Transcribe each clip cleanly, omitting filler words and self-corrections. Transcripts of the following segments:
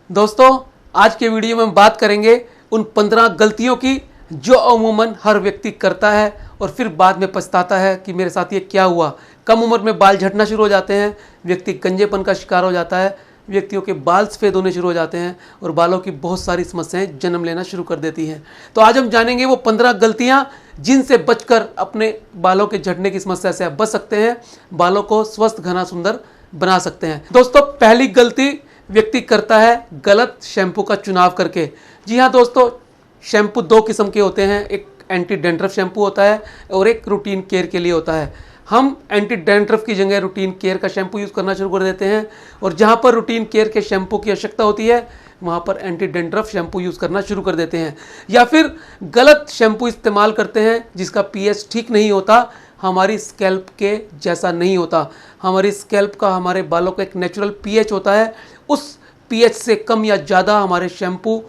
दोस्तों, आज के वीडियो में हम बात करेंगे उन 15 गलतियों की जो अमूमन हर व्यक्ति करता है और फिर बाद में पछताता है कि मेरे साथ ये क्या हुआ। कम उम्र में बाल झड़ना शुरू हो जाते हैं, व्यक्ति गंजेपन का शिकार हो जाता है, व्यक्तियों के बाल सफ़ेद होने शुरू हो जाते हैं और बालों की बहुत सारी समस्याएं जन्म लेना शुरू कर देती हैं। तो आज हम जानेंगे वो 15 गलतियां जिनसे बचकर अपने बालों के झड़ने की समस्या से आप बच सकते हैं, बालों को स्वस्थ, घना, सुंदर बना सकते हैं। दोस्तों, पहली गलती व्यक्ति करता है गलत शैम्पू का चुनाव करके। जी हाँ दोस्तों, शैम्पू दो किस्म के होते हैं, एक एंटी डैंड्रफ शैम्पू होता है और एक रूटीन केयर के लिए होता है। हम एंटी डैंड्रफ की जगह रूटीन केयर का शैम्पू यूज़ करना शुरू कर देते हैं और जहाँ पर रूटीन केयर के शैम्पू की आवश्यकता होती है वहाँ पर एंटी डैंड्रफ शैम्पू यूज़ करना शुरू कर देते हैं, या फिर गलत शैम्पू इस्तेमाल करते हैं जिसका पीएच ठीक नहीं होता, हमारी स्कैल्प के जैसा नहीं होता। हमारी स्कैल्प का, हमारे बालों का एक नेचुरल पीएच होता है, उस पीएच से कम या ज़्यादा हमारे शैम्पू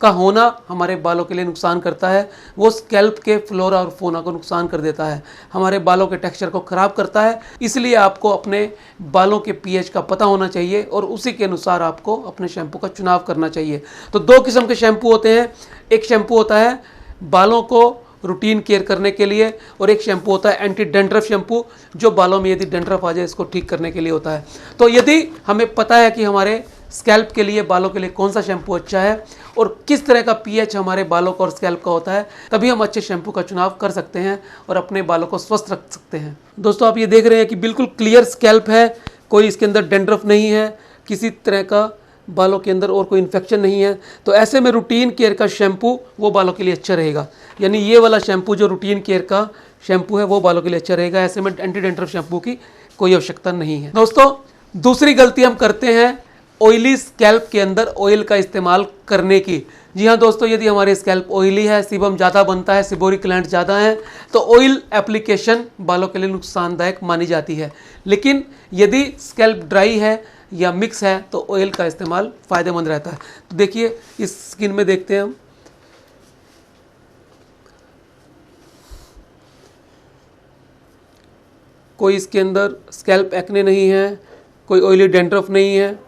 का होना हमारे बालों के लिए नुकसान करता है। वो स्कैल्प के फ्लोरा और फोना को नुकसान कर देता है, हमारे बालों के टेक्सचर को ख़राब करता है। इसलिए आपको अपने बालों के पीएच का पता होना चाहिए और उसी के अनुसार आपको अपने शैम्पू का चुनाव करना चाहिए। तो दो किस्म के शैम्पू होते हैं, एक शैम्पू होता है बालों को रूटीन केयर करने के लिए और एक शैम्पू होता है एंटी डैंड्रफ शैम्पू, जो बालों में यदि डैंड्रफ आ जाए इसको ठीक करने के लिए होता है। तो यदि हमें पता है कि हमारे स्कैल्प के लिए, बालों के लिए कौन सा शैम्पू अच्छा है और किस तरह का पीएच हमारे बालों का और स्कैल्प का होता है, तभी हम अच्छे शैम्पू का चुनाव कर सकते हैं और अपने बालों को स्वस्थ रख सकते हैं। दोस्तों, आप ये देख रहे हैं कि बिल्कुल क्लियर स्कैल्प है, कोई इसके अंदर डैंड्रफ नहीं है, किसी तरह का बालों के अंदर और कोई इन्फेक्शन नहीं है। तो ऐसे में रूटीन केयर का शैम्पू वो बालों के लिए अच्छा रहेगा, यानी ये वाला शैम्पू जो रूटीन केयर का शैम्पू है वो बालों के लिए अच्छा रहेगा। ऐसे में एंटी डैंड्रफ शैम्पू की कोई आवश्यकता नहीं है। दोस्तों, दूसरी गलती हम करते हैं ऑयली स्कैल्प के अंदर ऑयल का इस्तेमाल करने की। जी हाँ दोस्तों, यदि हमारी स्कैल्प ऑयली है, सीबम ज़्यादा बनता है, सिबोरिक ग्लैंड ज़्यादा है, तो ऑयल एप्लीकेशन बालों के लिए नुकसानदायक मानी जाती है। लेकिन यदि स्कैल्प ड्राई है या मिक्स है तो ऑयल का इस्तेमाल फ़ायदेमंद रहता है। तो देखिए, इस स्किन में देखते हैं हम, कोई इसके अंदर स्कैल्प एक्ने नहीं है, कोई ऑयली डैंड्रफ नहीं है,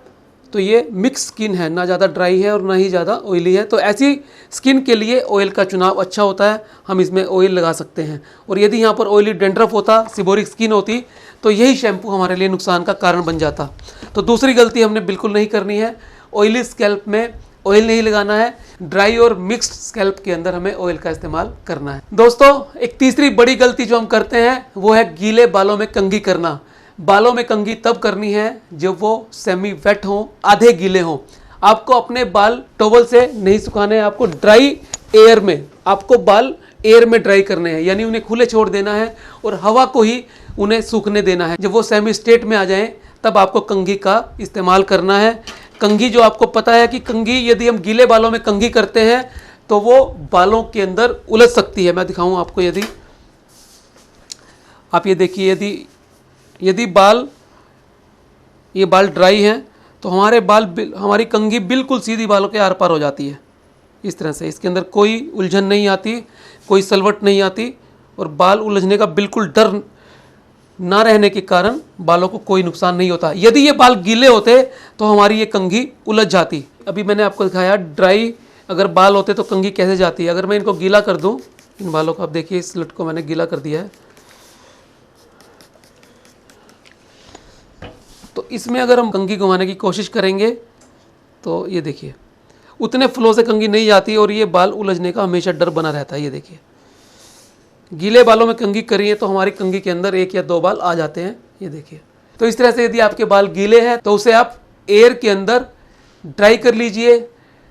तो ये मिक्स स्किन है, ना ज़्यादा ड्राई है और ना ही ज़्यादा ऑयली है। तो ऐसी स्किन के लिए ऑयल का चुनाव अच्छा होता है, हम इसमें ऑयल लगा सकते हैं। और यदि यहाँ पर ऑयली डैंड्रफ होता, सिबोरिक स्किन होती, तो यही शैम्पू हमारे लिए नुकसान का कारण बन जाता। तो दूसरी गलती हमने बिल्कुल नहीं करनी है, ऑयली स्कैल्प में ऑयल नहीं लगाना है, ड्राई और मिक्स्ड स्कैल्प के अंदर हमें ऑयल का इस्तेमाल करना है। दोस्तों, एक तीसरी बड़ी गलती जो हम करते हैं वो है गीले बालों में कंघी करना। बालों में कंघी तब करनी है जब वो सेमी वेट हों, आधे गीले हों। आपको अपने बाल टॉवल से नहीं सुखाने हैं, आपको ड्राई एयर में, आपको बाल एयर में ड्राई करने हैं, यानी उन्हें खुले छोड़ देना है और हवा को ही उन्हें सूखने देना है। जब वो सेमी स्टेट में आ जाएं तब आपको कंघी का इस्तेमाल करना है। कंघी, जो आपको पता है कि कंघी, यदि हम गीले बालों में कंघी करते हैं तो वो बालों के अंदर उलझ सकती है। मैं दिखाऊं आपको, यदि आप ये देखिए, यदि ये बाल ड्राई हैं तो हमारी कंघी बिल्कुल सीधी बालों के आर पार हो जाती है, इस तरह से। इसके अंदर कोई उलझन नहीं आती, कोई सलवट नहीं आती और बाल उलझने का बिल्कुल डर ना रहने के कारण बालों को कोई नुकसान नहीं होता। यदि ये बाल गीले होते तो हमारी ये कंघी उलझ जाती। अभी मैंने आपको दिखाया ड्राई अगर बाल होते तो कंघी कैसे जाती है। अगर मैं इनको गीला कर दूं, इन बालों को, आप देखिए इस स्लिट को मैंने गीला कर दिया है, तो इसमें अगर हम कंघी घुमाने की कोशिश करेंगे तो ये देखिए उतने फ्लो से कंघी नहीं जाती और ये बाल उलझने का हमेशा डर बना रहता है। ये देखिए, गीले बालों में कंघी करिए तो हमारी कंघी के अंदर एक या दो बाल आ जाते हैं, ये देखिए। तो इस तरह से यदि आपके बाल गीले हैं तो उसे आप एयर के अंदर ड्राई कर लीजिए।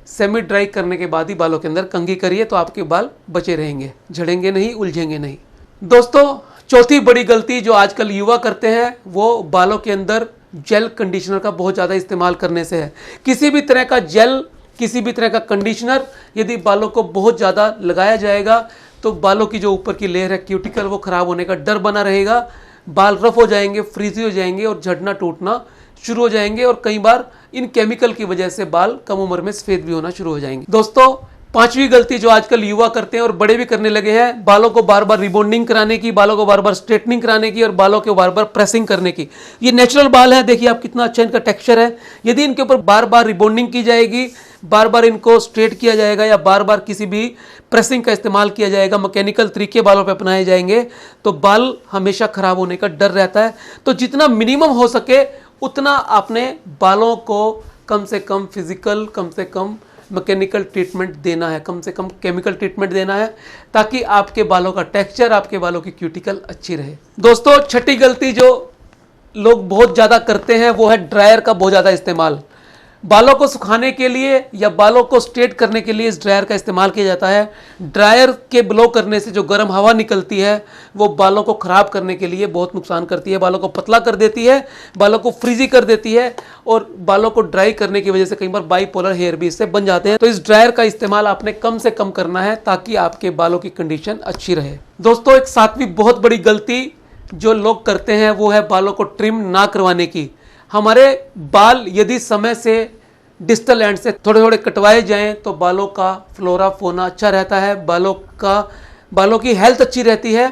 सेमी ड्राई करने के बाद ही बालों के अंदर कंघी करिए तो आपके बाल बचे रहेंगे, झड़ेंगे नहीं, उलझेंगे नहीं। दोस्तों, चौथी बड़ी गलती जो आजकल युवा करते हैं वो बालों के अंदर जेल कंडीशनर का बहुत ज़्यादा इस्तेमाल करने से है। किसी भी तरह का जेल, किसी भी तरह का कंडीशनर यदि बालों को बहुत ज़्यादा लगाया जाएगा तो बालों की जो ऊपर की लेयर है क्यूटिकल, वो ख़राब होने का डर बना रहेगा, बाल रफ हो जाएंगे, फ्रीजी हो जाएंगे और झड़ना टूटना शुरू हो जाएंगे और कई बार इन केमिकल की वजह से बाल कम उम्र में सफ़ेद भी होना शुरू हो जाएंगे। दोस्तों, पांचवी गलती जो आजकल युवा करते हैं और बड़े भी करने लगे हैं, बालों को बार बार रिबॉन्डिंग कराने की, बालों को बार बार स्ट्रेटनिंग कराने की और बालों को बार बार प्रेसिंग करने की। ये नेचुरल बाल है, देखिए आप कितना अच्छा इनका टेक्सचर है। यदि इनके ऊपर बार बार रिबॉन्डिंग की जाएगी, बार बार इनको स्ट्रेट किया जाएगा या बार बार किसी भी प्रेसिंग का इस्तेमाल किया जाएगा, मैकेनिकल तरीके बालों पे अपनाए जाएंगे, तो बाल हमेशा खराब होने का डर रहता है। तो जितना मिनिमम हो सके उतना आपने बालों को कम से कम फिजिकल, कम से कम मैकेनिकल ट्रीटमेंट देना है, कम से कम केमिकल ट्रीटमेंट देना है, ताकि आपके बालों का टेक्सचर, आपके बालों की क्यूटिकल अच्छी रहे। दोस्तों, छठी गलती जो लोग बहुत ज़्यादा करते हैं वो है ड्रायर का बहुत ज़्यादा इस्तेमाल। बालों को सुखाने के लिए या बालों को स्ट्रेट करने के लिए इस ड्रायर का इस्तेमाल किया जाता है। ड्रायर के ब्लो करने से जो गर्म हवा निकलती है वो बालों को ख़राब करने के लिए बहुत नुकसान करती है, बालों को पतला कर देती है, बालों को फ्रीजी कर देती है और बालों को ड्राई करने की वजह से कई बार बाइपोलर हेयर भी इससे बन जाते हैं। तो इस ड्रायर का इस्तेमाल आपने कम से कम करना है ताकि आपके बालों की कंडीशन अच्छी रहे। दोस्तों, एक सातवीं बहुत बड़ी गलती जो लोग करते हैं वो है बालों को ट्रिम ना करवाने की। हमारे बाल यदि समय से डिस्टल एंड से थोड़े थोड़े कटवाए जाएं तो बालों का फ्लोरा फोना अच्छा रहता है, बालों की हेल्थ अच्छी रहती है।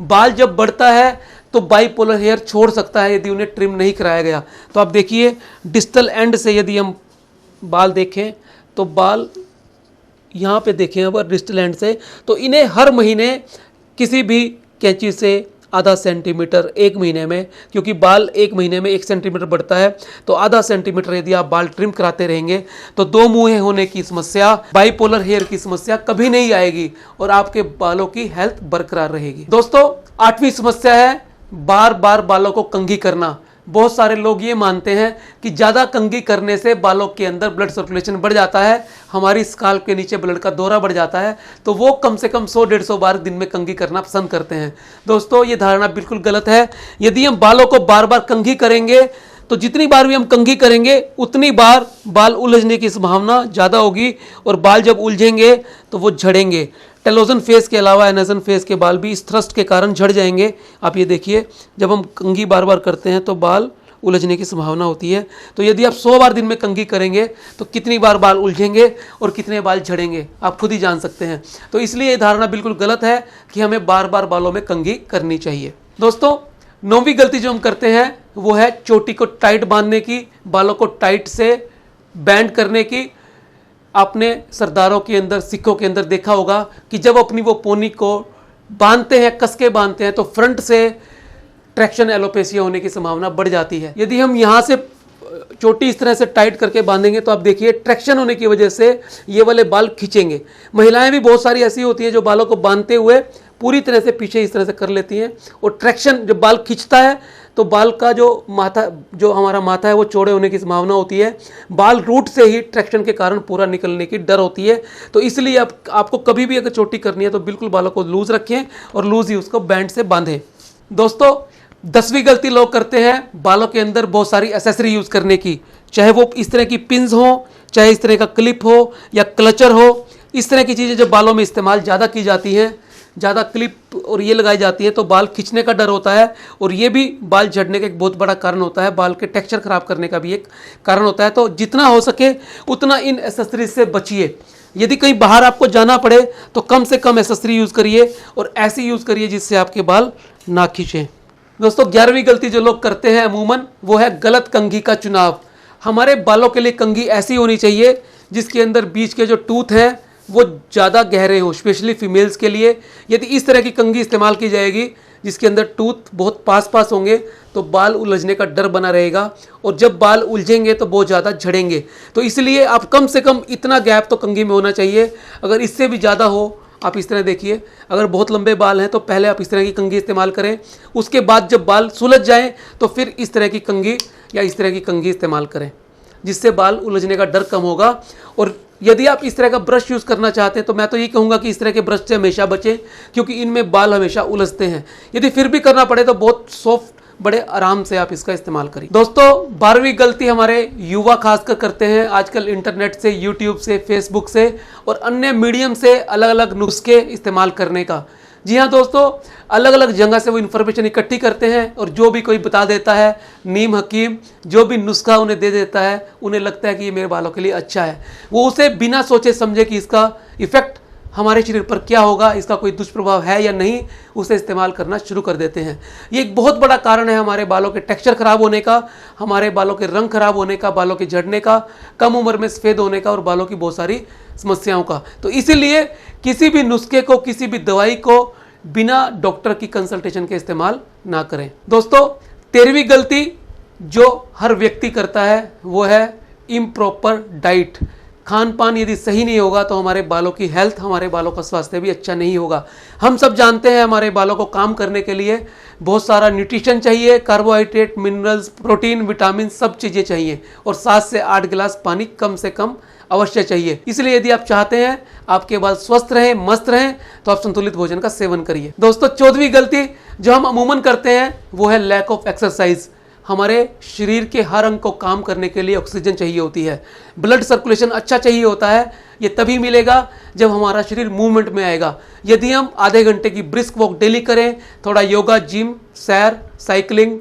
बाल जब बढ़ता है तो बाइपोलर हेयर छोड़ सकता है यदि उन्हें ट्रिम नहीं कराया गया। तो आप देखिए, डिस्टल एंड से यदि हम बाल देखें तो बाल यहाँ पे देखें अब डिस्टल एंड से, तो इन्हें हर महीने किसी भी कैंची से आधा सेंटीमीटर एक महीने में, क्योंकि बाल एक महीने में 1 सेंटीमीटर बढ़ता है, तो आधा सेंटीमीटर यदि आप बाल ट्रिम कराते रहेंगे तो दो मुंहे होने की समस्या, बाइपोलर हेयर की समस्या कभी नहीं आएगी और आपके बालों की हेल्थ बरकरार रहेगी। दोस्तों, 8वीं समस्या है बार बार बालों को कंघी करना। बहुत सारे लोग ये मानते हैं कि ज़्यादा कंघी करने से बालों के अंदर ब्लड सर्कुलेशन बढ़ जाता है, हमारी स्काल्प के नीचे ब्लड का दौरा बढ़ जाता है, तो वो कम से कम 100-150 बार दिन में कंघी करना पसंद करते हैं। दोस्तों, ये धारणा बिल्कुल गलत है। यदि हम बालों को बार बार कंघी करेंगे तो जितनी बार भी हम कंघी करेंगे उतनी बार बाल उलझने की संभावना ज़्यादा होगी और बाल जब उलझेंगे तो वो झड़ेंगे। टेलोजन फेस के अलावा एनाजन फेस के बाल भी इस थ्रस्ट के कारण झड़ जाएंगे। आप ये देखिए, जब हम कंघी बार बार करते हैं तो बाल उलझने की संभावना होती है। तो यदि आप 100 बार दिन में कंघी करेंगे तो कितनी बार बाल उलझेंगे और कितने बाल झड़ेंगे आप खुद ही जान सकते हैं। तो इसलिए ये धारणा बिल्कुल गलत है कि हमें बार बार बालों में कंघी करनी चाहिए। दोस्तों, 9वीं गलती जो हम करते हैं वो है चोटी को टाइट बांधने की, बालों को टाइट से बैंड करने की। आपने सरदारों के अंदर, सिखों के अंदर देखा होगा कि जब अपनी वो पोनी को बांधते हैं, कस के बांधते हैं, तो फ्रंट से ट्रैक्शन एलोपेसिया होने की संभावना बढ़ जाती है। यदि हम यहाँ से चोटी इस तरह से टाइट करके बांधेंगे तो आप देखिए ट्रैक्शन होने की वजह से ये वाले बाल खींचेंगे। महिलाएं भी बहुत सारी ऐसी होती हैं जो बालों को बांधते हुए पूरी तरह से पीछे इस तरह से कर लेती हैं और ट्रैक्शन जब बाल खींचता है तो बाल का जो हमारा माथा है वो चौड़े होने की संभावना होती है। बाल रूट से ही ट्रैक्शन के कारण पूरा निकलने की डर होती है। तो इसलिए आपको कभी भी अगर चोटी करनी है तो बिल्कुल बालों को लूज रखें और लूज ही उसको बैंड से बांधें। दोस्तों, 10वीं गलती लोग करते हैं बालों के अंदर बहुत सारी एसेसरी यूज़ करने की, चाहे वो इस तरह की पिन्स हो, चाहे इस तरह का क्लिप हो या क्लचर हो। इस तरह की चीज़ें जब बालों में इस्तेमाल ज़्यादा की जाती हैं, ज़्यादा क्लिप और ये लगाई जाती है तो बाल खींचने का डर होता है और ये भी बाल झड़ने का एक बहुत बड़ा कारण होता है, बाल के टेक्सचर खराब करने का भी एक कारण होता है। तो जितना हो सके उतना इन एसेसरीज से बचिए। यदि कहीं बाहर आपको जाना पड़े तो कम से कम एसेसरी यूज़ करिए और ऐसी यूज़ करिए जिससे आपके बाल ना खींचें। दोस्तों, 11वीं गलती जो लोग करते हैं अमूमन वो है गलत कंघी का चुनाव। हमारे बालों के लिए कंघी ऐसी होनी चाहिए जिसके अंदर बीच के जो टूथ हैं वो ज़्यादा गहरे हो, स्पेशली फीमेल्स के लिए। यदि इस तरह की कंघी इस्तेमाल की जाएगी जिसके अंदर टूथ बहुत पास पास होंगे तो बाल उलझने का डर बना रहेगा और जब बाल उलझेंगे तो बहुत ज़्यादा झड़ेंगे। तो इसलिए आप कम से कम इतना गैप तो कंघी में होना चाहिए। अगर इससे भी ज़्यादा हो, आप इस तरह देखिए, अगर बहुत लंबे बाल हैं तो पहले आप इस तरह की कंघी इस्तेमाल करें, उसके बाद जब बाल सुलझ जाएं तो फिर इस तरह की कंघी या इस तरह की कंघी इस्तेमाल करें, जिससे बाल उलझने का डर कम होगा। और यदि आप इस तरह का ब्रश यूज़ करना चाहते हैं तो मैं तो ये कहूँगा कि इस तरह के ब्रश से हमेशा बचें, क्योंकि इनमें बाल हमेशा उलझते हैं। यदि फिर भी करना पड़े तो बहुत सॉफ्ट, बड़े आराम से आप इसका इस्तेमाल करें। दोस्तों, 12वीं गलती हमारे युवा खासकर करते हैं आजकल इंटरनेट से, यूट्यूब से, फेसबुक से और अन्य मीडियम से अलग अलग नुस्खे इस्तेमाल करने का। जी हाँ दोस्तों, अलग अलग जगह से वो इन्फॉर्मेशन इकट्ठी करते हैं और जो भी कोई बता देता है, नीम हकीम जो भी नुस्खा उन्हें दे देता है, उन्हें लगता है कि ये मेरे बालों के लिए अच्छा है, वो उसे बिना सोचे समझे कि इसका इफेक्ट हमारे शरीर पर क्या होगा, इसका कोई दुष्प्रभाव है या नहीं, उसे इस्तेमाल करना शुरू कर देते हैं। ये एक बहुत बड़ा कारण है हमारे बालों के टेक्सचर खराब होने का, हमारे बालों के रंग खराब होने का, बालों के झड़ने का, कम उम्र में सफ़ेद होने का और बालों की बहुत सारी समस्याओं का। तो इसीलिए किसी भी नुस्खे को, किसी भी दवाई को बिना डॉक्टर की कंसल्टेशन के इस्तेमाल ना करें। दोस्तों 13वीं गलती जो हर व्यक्ति करता है वो है इम्प्रॉपर डाइट। खान पान यदि सही नहीं होगा तो हमारे बालों की हेल्थ, हमारे बालों का स्वास्थ्य भी अच्छा नहीं होगा। हम सब जानते हैं हमारे बालों को काम करने के लिए बहुत सारा न्यूट्रिशन चाहिए, कार्बोहाइड्रेट, मिनरल्स, प्रोटीन, विटामिन, सब चीज़ें चाहिए और 7 से 8 गिलास पानी कम से कम अवश्य चाहिए। इसलिए यदि आप चाहते हैं आपके बाल स्वस्थ रहें, मस्त रहें, तो आप संतुलित भोजन का सेवन करिए। दोस्तों 14वीं गलती जो हम अमूमन करते हैं वो है लैक ऑफ एक्सरसाइज। हमारे शरीर के हर अंग को काम करने के लिए ऑक्सीजन चाहिए होती है, ब्लड सर्कुलेशन अच्छा चाहिए होता है। ये तभी मिलेगा जब हमारा शरीर मूवमेंट में आएगा। यदि हम आधे घंटे की ब्रिस्क वॉक डेली करें, थोड़ा योगा, जिम, सैर, साइकिलिंग,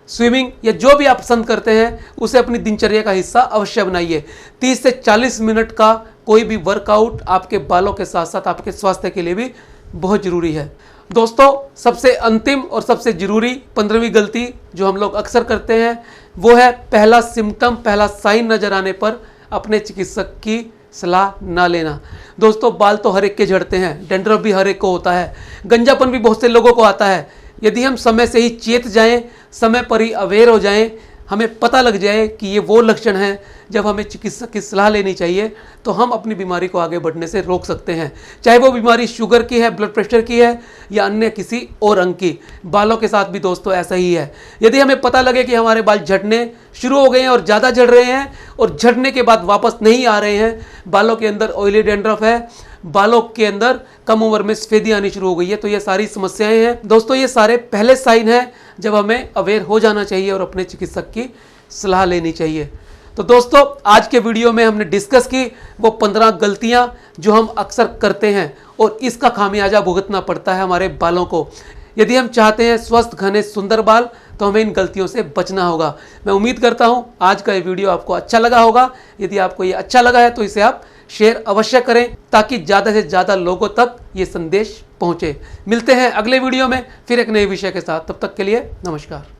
स्विमिंग या जो भी आप पसंद करते हैं उसे अपनी दिनचर्या का हिस्सा अवश्य बनाइए। 30 से 40 मिनट का कोई भी वर्कआउट आपके बालों के साथ साथ आपके स्वास्थ्य के लिए भी बहुत जरूरी है। दोस्तों सबसे अंतिम और सबसे जरूरी 15वीं गलती जो हम लोग अक्सर करते हैं वो है पहला सिम्टम, पहला साइन नजर आने पर अपने चिकित्सक की सलाह ना लेना। दोस्तों बाल तो हर एक के झड़ते हैं, डैंड्रफ भी हर एक को होता है, गंजापन भी बहुत से लोगों को आता है। यदि हम समय से ही चेत जाएं, समय पर ही अवेयर हो जाएं, हमें पता लग जाए कि ये वो लक्षण हैं जब हमें चिकित्सक की सलाह लेनी चाहिए, तो हम अपनी बीमारी को आगे बढ़ने से रोक सकते हैं। चाहे वो बीमारी शुगर की है, ब्लड प्रेशर की है या अन्य किसी और अंग की। बालों के साथ भी दोस्तों ऐसा ही है। यदि हमें पता लगे कि हमारे बाल झड़ने शुरू हो गए हैं और ज़्यादा झड़ रहे हैं और झड़ने के बाद वापस नहीं आ रहे हैं, बालों के अंदर ऑयली डैंड्रफ है, बालों के अंदर कम उम्र में सफेदी आनी शुरू हो गई है, तो ये सारी समस्याएं हैं दोस्तों। ये सारे पहले साइन हैं जब हमें अवेयर हो जाना चाहिए और अपने चिकित्सक की सलाह लेनी चाहिए। तो दोस्तों आज के वीडियो में हमने डिस्कस की वो 15 गलतियां जो हम अक्सर करते हैं और इसका खामियाजा भुगतना पड़ता है हमारे बालों को। यदि हम चाहते हैं स्वस्थ, घने, सुंदर बाल, तो हमें इन गलतियों से बचना होगा। मैं उम्मीद करता हूं आज का ये वीडियो आपको अच्छा लगा होगा। यदि आपको ये अच्छा लगा है तो इसे आप शेयर अवश्य करें ताकि ज़्यादा से ज़्यादा लोगों तक ये संदेश पहुंचे। मिलते हैं अगले वीडियो में फिर एक नए विषय के साथ। तब तक के लिए नमस्कार।